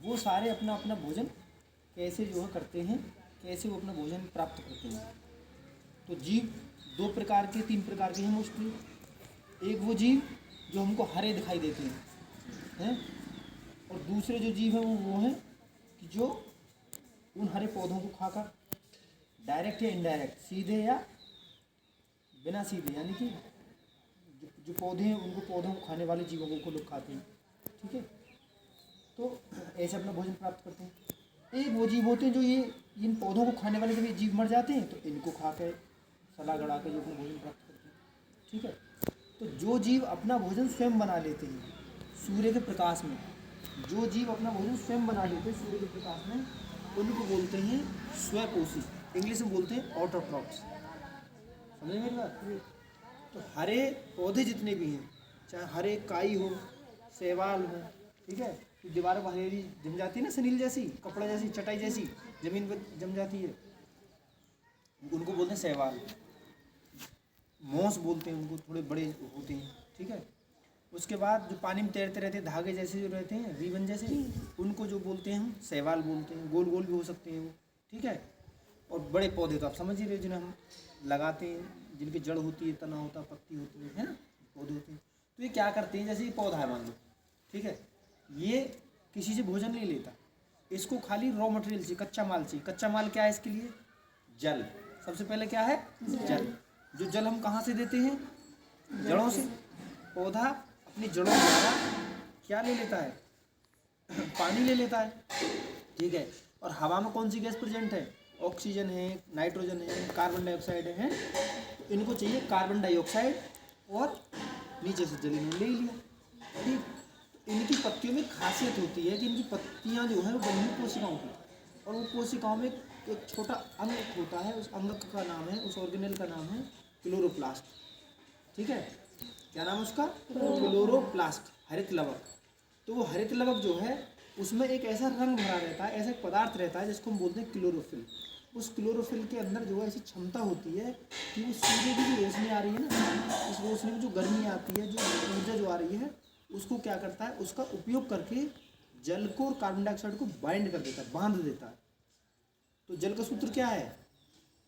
वो सारे अपना अपना भोजन कैसे जो है करते हैं, कैसे वो अपना भोजन प्राप्त करते हैं। तो जीव दो प्रकार के, तीन प्रकार के हैं मोस्टली। एक वो जीव जो हमको हरे दिखाई देते हैं, और दूसरे जो जीव हैं वो हैं कि जो उन हरे पौधों को खाकर डायरेक्ट या इनडायरेक्ट, सीधे या बिना सीधे, यानी कि जो पौधे हैं उनको, पौधों को खाने वाले जीवों को लोग खाते हैं। ठीक है, तो ऐसे अपना भोजन प्राप्त करते हैं। एक वो जीव होते हैं जो ये इन पौधों को खाने वाले जब ये जीव मर जाते हैं तो इनको खा कर सला गड़ा कर जो अपना भोजन प्राप्त करते हैं। ठीक है, तो जो जीव अपना भोजन स्वयं बना लेते हैं सूर्य के प्रकाश में, जो जीव अपना भोजन स्वयं बना लेते हैं सूर्य के प्रकाश में, उनको बोलते हैं स्वपोषी। इंग्लिश में बोलते हैं ऑटोट्रॉप्स। समझ मेरी बात? तो हरे पौधे जितने भी हैं, चाहे हरे काई हो, शैवाल हो, ठीक है, तो दीवारों पर हरी जम जाती है ना, सनील जैसी, कपड़ा जैसी, चटाई जैसी जमीन पर जम जाती है, उनको बोलते हैं शैवाल। मोस बोलते हैं उनको, थोड़े बड़े होते हैं। ठीक है, उसके बाद जो पानी में तैरते रहते हैं, धागे जैसे जो रहते हैं, रिबन जैसे, उनको जो बोलते हैं हम शैवाल बोलते हैं। गोल गोल भी हो सकते हैं वो। ठीक है, और बड़े पौधे तो आप समझ ही रहे, जिन्हें हम लगाते हैं, जिनकी जड़ होती है, तना होता है, पत्ती होती है ना, पौधे होते हैं। तो ये क्या करते हैं, जैसे ये पौधा है मान लो, ठीक है, ये किसी से भोजन नहीं लेता, इसको खाली रॉ मटेरियल चाहिए, कच्चा माल चाहिए। कच्चा माल क्या है इसके लिए? जल। सबसे पहले क्या है? जल। जो जल हम कहाँ से देते हैं? जड़ों से। पौधा अपनी जड़ों द्वारा क्या ले लेता है? पानी ले लेता है। ठीक है, और हवा में कौन सी गैस प्रेजेंट है? ऑक्सीजन है, नाइट्रोजन है, कार्बन डाइऑक्साइड है। तो इनको चाहिए कार्बन डाइऑक्साइड, और नीचे से जल इन्होंने ले लिया। ठीक, तो इनकी पत्तियों में खासियत होती है कि इनकी पत्तियां जो है वो बनी हुई कोशिकाओं की, और वो कोशिकाओं में एक छोटा अंग होता है, उस अंग का नाम है, उस ऑर्गेनेल का नाम है क्लोरोप्लास्ट। ठीक है, क्या नाम है उसका? क्लोरोप्लास्ट, हरित लवक। तो वो हरित लवक जो है उसमें एक ऐसा रंग भरा रहता है, ऐसा एक पदार्थ रहता है जिसको हम बोलते हैं क्लोरोफिल। उस क्लोरोफिल के अंदर जो है ऐसी क्षमता होती है कि वो सूर्य की जो रोशनी आ रही है ना, उस रोशनी में जो गर्मी आती है, जो ऊर्जा जो आ रही है, उसको क्या करता है, उसका उपयोग करके जल को और कार्बन डाइऑक्साइड को बाइंड कर देता है, बांध देता है। तो जल का सूत्र क्या है?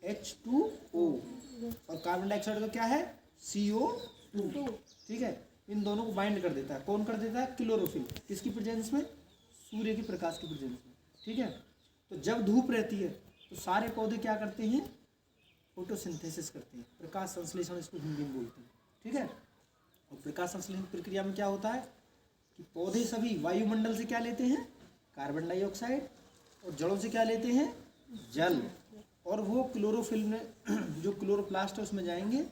H2O, और कार्बन डाइऑक्साइड का क्या है? CO2। ठीक है, इन दोनों को बाइंड कर देता है। कौन कर देता है? क्लोरोफिल। किसकी प्रेजेंस में? सूर्य के प्रकाश की प्रेजेंस में। ठीक है, तो जब धूप रहती है तो सारे पौधे क्या करते हैं? फोटोसिंथेसिस करते हैं, प्रकाश संश्लेषण इसको हिंदी में बोलते हैं। ठीक है, और प्रकाश संश्लेषण प्रक्रिया में क्या होता है कि पौधे सभी वायुमंडल से क्या लेते हैं? कार्बन डाइऑक्साइड, और जड़ों से क्या लेते हैं? जल। और वो क्लोरोफिल में जो क्लोरोप्लास्ट है उसमें जाएंगे,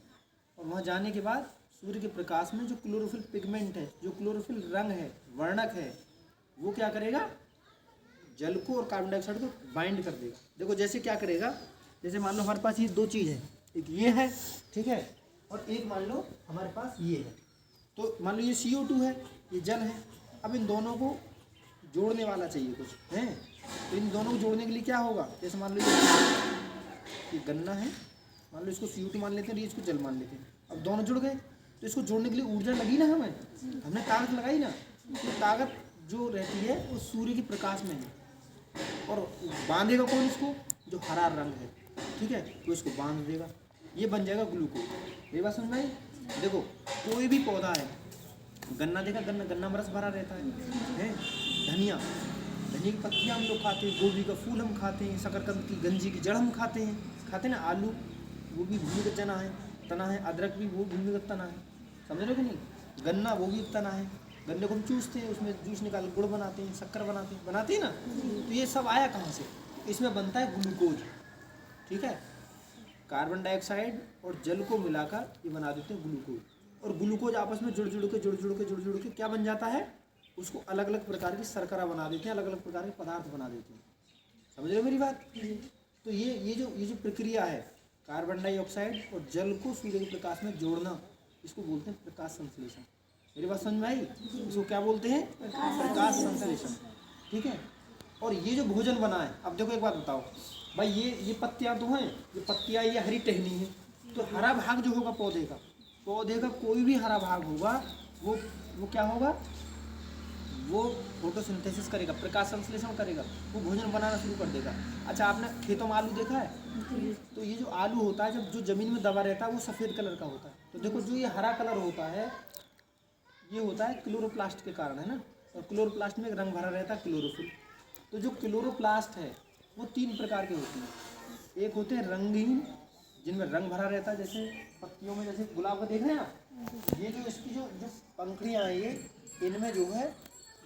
और वहाँ जाने के बाद सूर्य के प्रकाश में जो क्लोरोफिल पिगमेंट है, जो क्लोरोफिल रंग है, वर्णक है, वो क्या करेगा? जल को और कार्बन डाइऑक्साइड को बाइंड कर देगा। देखो जैसे क्या करेगा, जैसे मान लो हमारे पास ये दो चीज़ है, एक ये है, ठीक है, और एक मान लो हमारे पास ये है। तो मान लो ये CO2 है, ये जल है। अब इन दोनों को जोड़ने वाला चाहिए कुछ है, तो इन दोनों को जोड़ने के लिए क्या होगा? जैसे मान लो ये गन्ना है, मान लो इसको CO2 मान लेते हैं, ये इसको जल मान लेते हैं। अब दोनों जुड़ गए, तो इसको जोड़ने के लिए ऊर्जा लगी ना, हमने ताकत लगाई ना। तो ताकत जो रहती है वो सूर्य के प्रकाश में है, और बांधेगा कौन इसको? जो हरा रंग है। ठीक है, तो इसको बांध देगा, ये बन जाएगा ग्लूकोज। ये बात समझ में आई? देखो कोई भी पौधा है, गन्ना देखा, गन्ना में रस भरा रहता है। धनिया की पत्तियाँ हम लोग खाते हैं, गोभी का फूल हम खाते हैं, शकरकंद की गंजी की जड़ हम खाते हैं ना। आलू वो भी भूमिगत तना है, अदरक भी वो भूमिगत तना है। समझ रहे हो कि नहीं? गन्ना वो भी तना है, गन्ने को हम चूसते हैं, उसमें जूस निकाल गुड़ बनाते हैं, शक्कर बनाते हैं ना। तो ये सब आया कहाँ से? इसमें बनता है ग्लूकोज। ठीक है, कार्बन डाइऑक्साइड और जल को मिलाकर ये बना देते हैं ग्लूकोज, और ग्लूकोज आपस में जुड़ जुड़ के क्या बन जाता है? उसको अलग अलग प्रकार की शर्करा बना देते हैं, अलग अलग प्रकार के पदार्थ बना देते हैं। समझ रहे हो मेरी बात? तो ये जो प्रक्रिया है, कार्बन डाइऑक्साइड और जल को सूर्य के प्रकाश में जोड़ना, इसको बोलते हैं प्रकाश संश्लेषण। मेरी बात समझ में आई? इसको क्या बोलते हैं? प्रकाश संश्लेषण। ठीक है, और ये जो भोजन बना है, अब देखो एक बात बताओ भाई, ये पत्तियां तो हैं, ये पत्तियां, ये हरी टहनी है, तो हरा भाग जो होगा पौधे का कोई भी हरा भाग होगा, वो क्या होगा? वो फोटोसिंथेसिस करेगा, प्रकाश संश्लेषण करेगा, वो भोजन बनाना शुरू कर देगा। अच्छा, आपने खेतों में आलू देखा है? तो ये जो आलू होता है, जब जो ज़मीन में दबा रहता है वो सफ़ेद कलर का होता है। तो देखो जो ये हरा कलर होता है, ये होता है क्लोरोप्लास्ट के कारण, है ना। और क्लोरोप्लास्ट में एक रंग भरा रहता है, क्लोरोफिल। तो जो क्लोरोप्लास्ट है वो 3 प्रकार के होते हैं। एक होते हैं रंगीन, जिनमें रंग भरा रहता है, जैसे पत्तियों में, जैसे गुलाब का देख रहे हैं आप, ये जो इसकी जो जो पंखुड़ियाँ हैं, ये इनमें जो है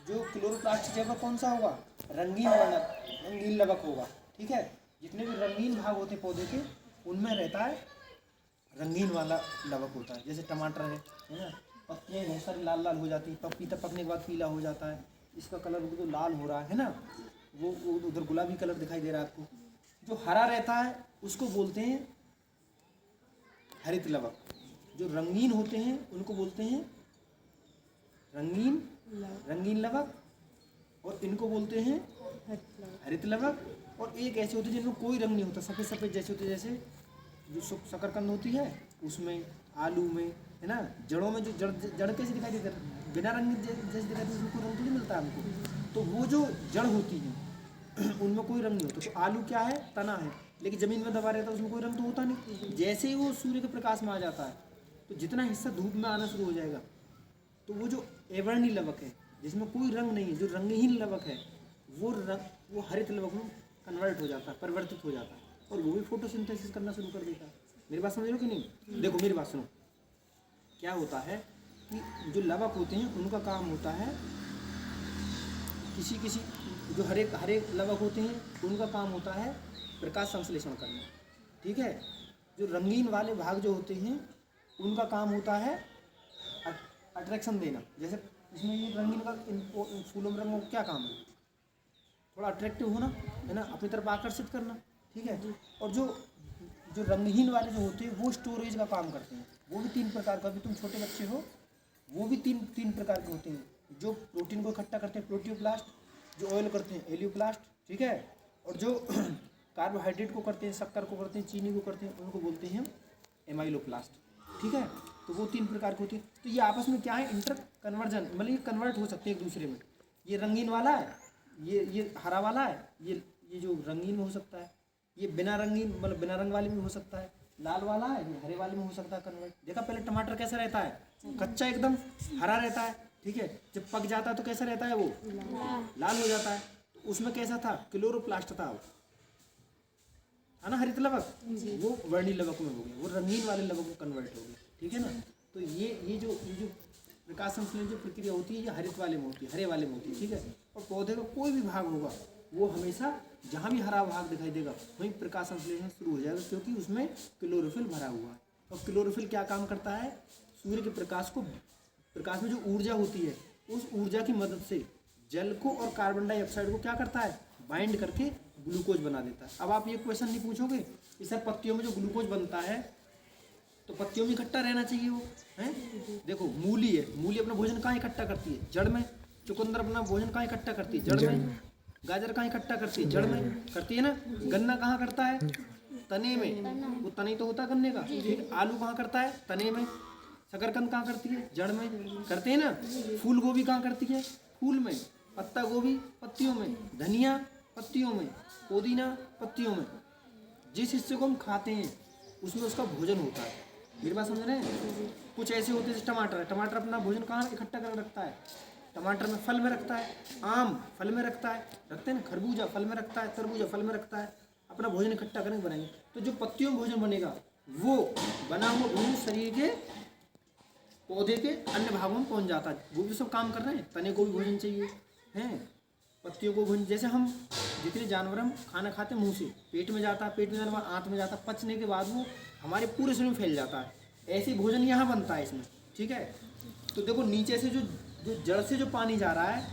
जो क्लोरोप्लास्ट की जगह कौन सा होगा? रंगीन वर्णक, रंगीन लवक होगा। ठीक है, जितने भी रंगीन भाग होते हैं पौधे के, उनमें रहता है रंगीन वाला लवक होता है। जैसे टमाटर है ना, पत्तियाँ बहुत सारी लाल लाल हो जाती हैं, पपीता पकने के बाद पीला हो जाता है, इसका कलर बिल्कुल लाल हो रहा है ना, वो उधर गुलाबी कलर दिखाई दे रहा है आपको। जो हरा रहता है उसको बोलते हैं हरित लवक। जो रंगीन होते हैं उनको बोलते हैं रंगीन लवक, और इनको बोलते हैं हरित लवक। और एक ऐसे होते हैं जिनमें कोई रंग नहीं होता, सफ़ेद सफ़ेद जैसे होते हैं, जैसे जो शकरकंद होती है उसमें, आलू में, है ना, जड़ों में जो जड़ कैसे दिखाई देती है, बिना रंग जैसे दिखाई देती है, उसमें कोई रंग तो नहीं मिलता हमको। तो वो जो जड़ होती है उनमें कोई रंग नहीं होता। तो आलू क्या है? तना है, लेकिन ज़मीन में दबा रहता है, उसमें कोई रंग तो होता नहीं। जैसे ही वो सूर्य के प्रकाश में आ जाता है, तो जितना हिस्सा धूप में आना शुरू हो जाएगा, तो वो जो एवर्णी लवक है, जिसमें कोई रंग नहीं है, जो रंगहीन लवक है, वो हरित लवक में कन्वर्ट हो जाता है, परिवर्तित हो जाता है, और वो भी फोटोसिंथेसिस करना शुरू कर देता है। मेरी बात समझ रहे हो कि नहीं? देखो मेरी बात सुनो, क्या होता है कि जो लवक होते हैं उनका काम होता है, किसी जो हरे लवक होते हैं उनका काम होता है प्रकाश संश्लेषण करना। ठीक है, जो रंगीन वाले भाग जो होते हैं उनका काम होता है अट्रैक्शन देना। जैसे इसमें ये रंगीन का, इन फूलों में रंगों का क्या काम है? थोड़ा अट्रैक्टिव होना, है ना, अपनी तरफ आकर्षित करना। ठीक है, और जो रंगहीन वाले जो होते हैं वो स्टोरेज का काम करते हैं। वो भी 3 प्रकार का, अभी तुम छोटे बच्चे हो, वो भी तीन प्रकार के होते हैं। जो प्रोटीन को इकट्ठा करते हैं प्रोटियोप्लास्ट, जो ऑयल करते हैं एलियोप्लास्ट। ठीक है, और जो कार्बोहाइड्रेट को करते हैं, शक्कर को करते हैं, चीनी को करते हैं, उनको बोलते हैं एमाइलोप्लास्ट। ठीक है, तो वो 3 प्रकार के होते हैं। तो ये आपस में क्या है? इंटर कन्वर्जन, मतलब ये कन्वर्ट हो सकते हैं एक दूसरे में। ये रंगीन वाला है, ये हरा वाला है, ये जो रंगीन में हो सकता है, ये बिना रंगीन मतलब बिना रंग वाले में हो सकता है, लाल वाला है ये हरे वाले में हो सकता है कन्वर्ट। देखा पहले टमाटर कैसा रहता है? कच्चा एकदम हरा रहता है। ठीक है, जब पक जाता है तो कैसा रहता है? वो लाल हो जाता है। तो उसमें कैसा था? क्लोरोप्लास्ट था, है ना, हरित लवक। वो वर्णी लवक में हो गया, वो रंगीन वाले लवक में कन्वर्ट हो गया। ठीक है ना। तो ये जो प्रकाश संश्लेषण जो प्रक्रिया होती है, ये हरित वाले में होती है, हरे वाले में होती है। ठीक है, और पौधे का कोई भी भाग होगा वो हमेशा जहाँ भी हरा भाग दिखाई देगा वहीं प्रकाश संश्लेषण शुरू हो जाएगा, क्योंकि उसमें क्लोरोफिल भरा हुआ है। और क्लोरोफिल क्या काम करता है? सूर्य के प्रकाश में जो ऊर्जा होती है, उस ऊर्जा की मदद से जल को और कार्बन डाइऑक्साइड को क्या करता है? बाइंड करके ग्लूकोज बना देता है। अब आप ये क्वेश्चन नहीं पूछोगे कि सर पत्तियों में जो ग्लूकोज बनता है तो पत्तियों में इकट्ठा रहना चाहिए वो, है? देखो मूली है, मूली अपना भोजन कहाँ इकट्ठा करती है? जड़ में। चुकंदर अपना भोजन कहाँ इकट्ठा करती है? जड़ में। गाजर कहाँ इकट्ठा करती है? जड़ में करती है ना। गन्ना कहाँ करता है? तने में। वो तने तो होता है गन्ने का। ठीक, आलू कहाँ करता है? तने में। शकरकंद कहाँ करती है? जड़ में करते हैं ना। फूल गोभी कहाँ करती है? फूल में। पत्ता गोभी पत्तियों में। धनिया पत्तियों में। पुदीना पत्तियों में। जिस हिस्से को हम खाते हैं उसमें उसका भोजन होता है। मेरी बात समझ रहे हैं? कुछ ऐसे होते हैं जैसे टमाटर है, टमाटर अपना भोजन कहाँ इकट्ठा कर रखता है? टमाटर में फल में रखता है, आम फल में रखता है, रखते हैं ना, खरबूजा फल में रखता है, तरबूजा फल में रखता है, अपना भोजन इकट्ठा करके बनाएंगे। तो जो पत्तियों में भोजन बनेगा वो बना हुआ भोजन शरीर के पौधे के अन्य भागों में पहुंच जाता है। वो भी सब काम कर रहे हैं। तने को भी भोजन चाहिए, हैं, पत्तियों को भोजन। जैसे हम जितने जानवर हम खाना खाते हैं मुंह से, पेट में जाता है, पेट में जाने के बाद आंत में जाता है, पचने के बाद वो हमारे पूरे शरीर में फैल जाता है। ऐसे भोजन यहाँ बनता है इसमें। ठीक है, तो देखो नीचे से जो जड़ से जो पानी जा रहा है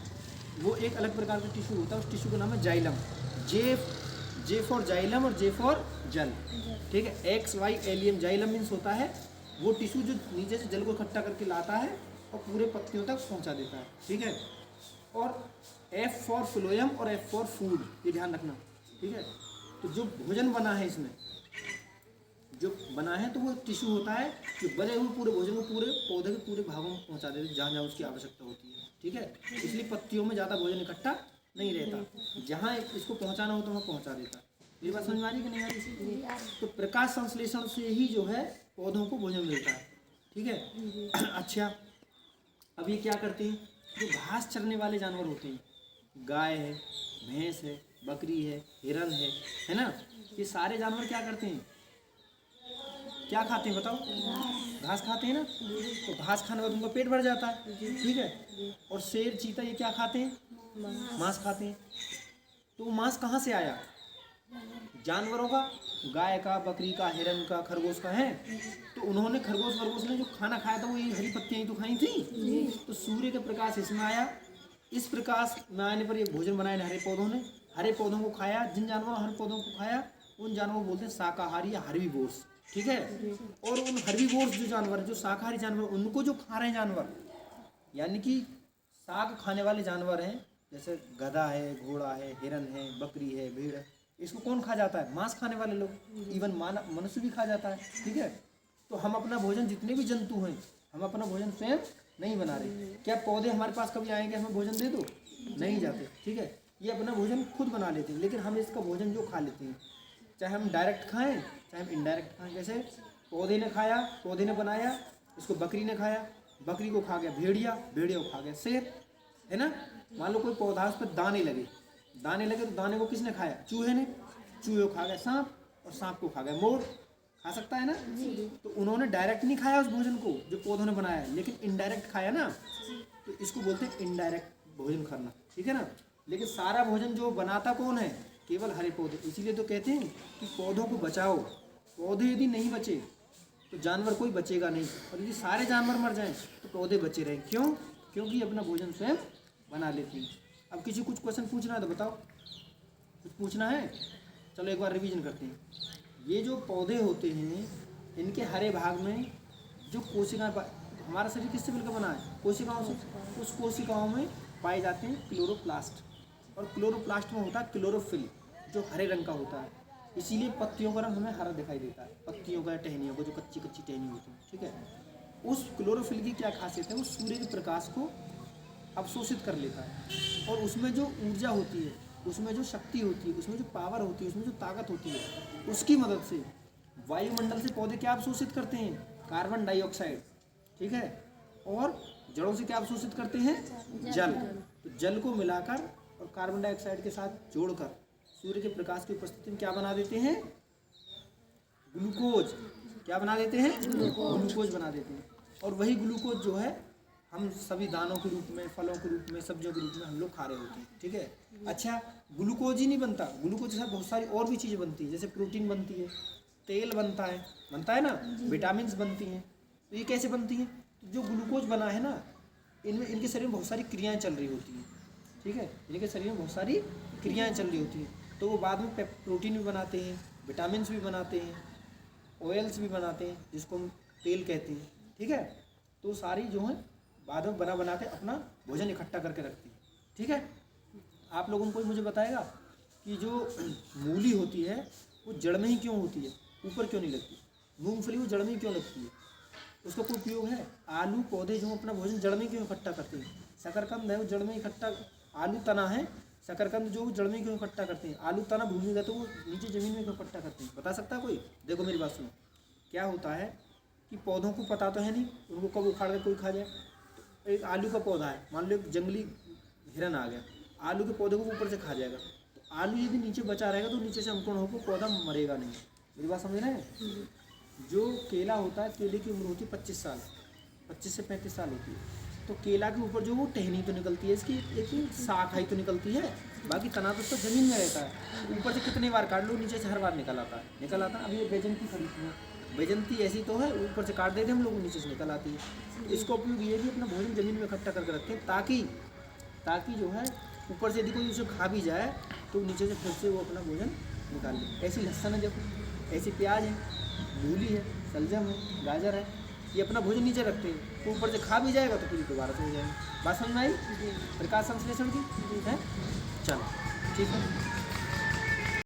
वो एक अलग प्रकार का टिश्यू होता है, उस टिश्यू का नाम है जाइलम। जे फॉर जाइलम और जे फॉर जल। ठीक है, XY एलियम, जाइलम मीन्स होता है वो टिश्यू जो नीचे से जल को इकट्ठा करके लाता है और पूरे पत्तियों तक पहुंचा देता है। ठीक है, और F फॉर फ्लोएम और F फॉर फूड, ये ध्यान रखना। ठीक है, तो जो भोजन बना है इसमें जो बना है तो वो टिश्यू होता है जो बने हुए पूरे भोजन को पूरे पौधे के पूरे भागों में पहुंचा देते हैं जहाँ जहाँ उसकी आवश्यकता होती है। ठीक है। इसलिए पत्तियों में ज़्यादा भोजन इकट्ठा नहीं रहता, जहाँ इसको पहुँचाना हो तो वहाँ पहुँचा देता। मेरी बात समझ में आ रही कि नहीं आ रही? तो प्रकाश संश्लेषण से ही जो है पौधों को भोजन मिलता है, ठीक है। अच्छा, अब ये क्या करते हैं, जो घास चरने वाले जानवर होते हैं, गाय है, भैंस है, बकरी है, हिरन है ना, ये सारे जानवर क्या करते हैं, क्या खाते हैं बताओ? घास खाते हैं ना। तो घास खाने के बाद उनका पेट भर जाता है, ठीक है। और शेर, चीता ये क्या खाते हैं, मांस खाते हैं। तो वो मांस कहाँ से आया? जानवरों का, गाय का, बकरी का, हिरन का, खरगोश का है। तो उन्होंने खरगोश ने जो खाना खाया था वो ये हरी पत्तियाँ ही तो खाई थी। तो सूर्य का प्रकाश इसमें आया, इस प्रकाश में आने पर ये भोजन बनाए हरे पौधों ने, हरे पौधों को खाया। जिन जानवरों हरे पौधों को खाया उन जानवरों को बोलते हैं शाकाहारी या हर्बीवोर्स, ठीक है। और उन हर्बीवोर्स जो जानवर, जो शाकाहारी जानवर, उनको जो खा रहे हैं जानवर, यानी कि साग खाने वाले जानवर हैं, जैसे गधा है, घोड़ा है, हिरन है, बकरी है, भेड़ है, इसको कौन खा जाता है? मांस खाने वाले लोग। इवन मनुष्य भी खा जाता है, ठीक है। तो हम अपना भोजन, जितने भी जंतु हैं, हम अपना भोजन स्वयं नहीं बना रहे। क्या पौधे हमारे पास कभी आएंगे हमें भोजन दे दो? नहीं जाते, ठीक है। ये अपना भोजन खुद बना लेते हैं, लेकिन हम इसका भोजन जो खा लेते हैं, चाहे हम डायरेक्ट खाएं चाहे हम इनडायरेक्ट खाएं। जैसे पौधे ने खाया, पौधे ने बनाया, इसको बकरी ने खाया, बकरी को खा गया भेड़िया, भेड़िया को खा गया शेर, है ना। मान लो कोई पौधा, उस पर दाने लगे तो दाने को किसने खाया? चूहे ने, चूहे को खा गया सांप, और सांप को खा गया मोर। खा सकता है ना। तो उन्होंने डायरेक्ट नहीं खाया उस भोजन को जो पौधों ने बनाया, लेकिन इनडायरेक्ट खाया ना। तो इसको बोलते हैं इनडायरेक्ट भोजन करना, ठीक है ना। लेकिन सारा भोजन जो बनाता कौन है? केवल हरे पौधे। इसीलिए तो कहते हैं कि पौधों को बचाओ। पौधे यदि नहीं बचे तो जानवर कोई बचेगा नहीं, और यदि सारे जानवर मर जाएं तो पौधे बचे रहें। क्यों? क्योंकि अपना भोजन स्वयं बना लेते हैं। अब किसी कुछ क्वेश्चन पूछना है तो बताओ, कुछ पूछना है? चलो एक बार रिवीजन करते हैं। ये जो पौधे होते हैं, इनके हरे भाग में जो कोशिकाएं, हमारा शरीर किससे मिलकर बना है? कोशिकाओं से। उस कोशिकाओं में पाए जाते हैं क्लोरोप्लास्ट, और क्लोरोप्लास्ट में होता है क्लोरोफिल, जो हरे रंग का होता है। इसीलिए पत्तियों का रंग हमें हरा दिखाई देता है, पत्तियों का, टहनियों को, जो कच्ची कच्ची टहनी होती है, ठीक है। उस क्लोरोफिल की क्या खासियत है? वो सूर्य के प्रकाश को अवशोषित कर लेता है, और उसमें जो ऊर्जा होती है, उसमें जो शक्ति होती है, उसमें जो पावर होती है, उसमें जो ताकत होती है, उसकी मदद से वायुमंडल से पौधे क्या अवशोषित करते हैं? कार्बन डाइऑक्साइड, ठीक है। और जड़ों से क्या अवशोषित करते हैं? जल। तो जल को मिलाकर और कार्बन डाइऑक्साइड के साथ जोड़कर सूर्य के प्रकाश की उपस्थिति में क्या बना देते हैं? ग्लूकोज। क्या बना देते हैं? ग्लूकोज बना देते हैं। और वही ग्लूकोज जो है हम सभी दानों के रूप में, फलों के रूप में, सब्जियों के रूप में हम लोग खा रहे होते हैं, ठीक है। अच्छा, ग्लूकोज ही नहीं बनता, ग्लूकोज के साथ बहुत सारी और भी चीज़ें बनती है, जैसे प्रोटीन बनती है, तेल बनता है ना, विटामिन्स बनती हैं। तो ये कैसे बनती हैं? तो जो ग्लूकोज बना है ना, इनमें, इनके शरीर में बहुत सारी क्रियाएँ चल रही होती हैं, ठीक है। इनके शरीर में बहुत सारी क्रियाएँ चल रही होती हैं। तो वो बाद में प्रोटीन भी बनाते हैं, विटामिन्स भी बनाते हैं, ऑयल्स भी बनाते हैं, जिसको हम तेल कहते हैं, ठीक है। तो सारी जो है बाद में बना के अपना भोजन इकट्ठा करके रखती है, ठीक है। आप लोगों को मुझे बताएगा कि जो मूली होती है वो जड़ में ही क्यों होती है, ऊपर क्यों नहीं लगती? मूंगफली वो जड़ में ही क्यों लगती है? उसका कोई उपयोग है? आलू पौधे जो अपना भोजन जड़ में क्यों इकट्ठा करते हैं? शकरकंद है वो जड़ में इकट्ठा, आलू तना है, शकरकंद जो जड़ में क्यों इकट्ठा करते हैं? आलू तना भूमि में तो वो नीचे ज़मीन में क्यों इकट्ठा करते हैं? बता सकता है कोई? देखो मेरी बात सुनो, क्या होता है कि पौधों को पता तो है नहीं उनको कब उखाड़ के कोई खा जाए। तो एक आलू का पौधा है, मान लो एक जंगली हिरन आ गया, आलू के पौधे को ऊपर से खा जाएगा। तो आलू यदि नीचे बचा रहेगा तो नीचे से अंकुरण होकर पौधा मरेगा नहीं। मेरी बात समझ रहे हैं? जो केला होता है, केले की उम्र होती है 25 साल, 25 से 35 साल होती है। तो केला के ऊपर जो वो टहनी तो निकलती है, इसकी एक शाखा ही तो निकलती है, बाकी तना तो उसका ज़मीन में रहता है। ऊपर से कितनी बार काट लो, नीचे से हर बार निकल आता है। अब ये बैजंती खरीदती है, बैजंती ऐसी तो है, ऊपर से काट देते हम लोग, नीचे से निकल आती है। इसका उपयोग ये भी अपना भोजन ज़मीन में इकट्ठा करके रखते हैं, ताकि जो है ऊपर से यदि कोई उसे खा भी जाए तो नीचे से फिर से वो अपना भोजन निकाल ले। ऐसी लहसुन है, देखो ऐसी प्याज है, मूली है, शलजम है, गाजर है, ये अपना भोजन नीचे रखते हैं, तो ऊपर से खा भी जाएगा तो फिर दोबारा से हो जाएगा। बात समझ में आई? प्रकाश संश्लेषण की है। चलो ठीक है।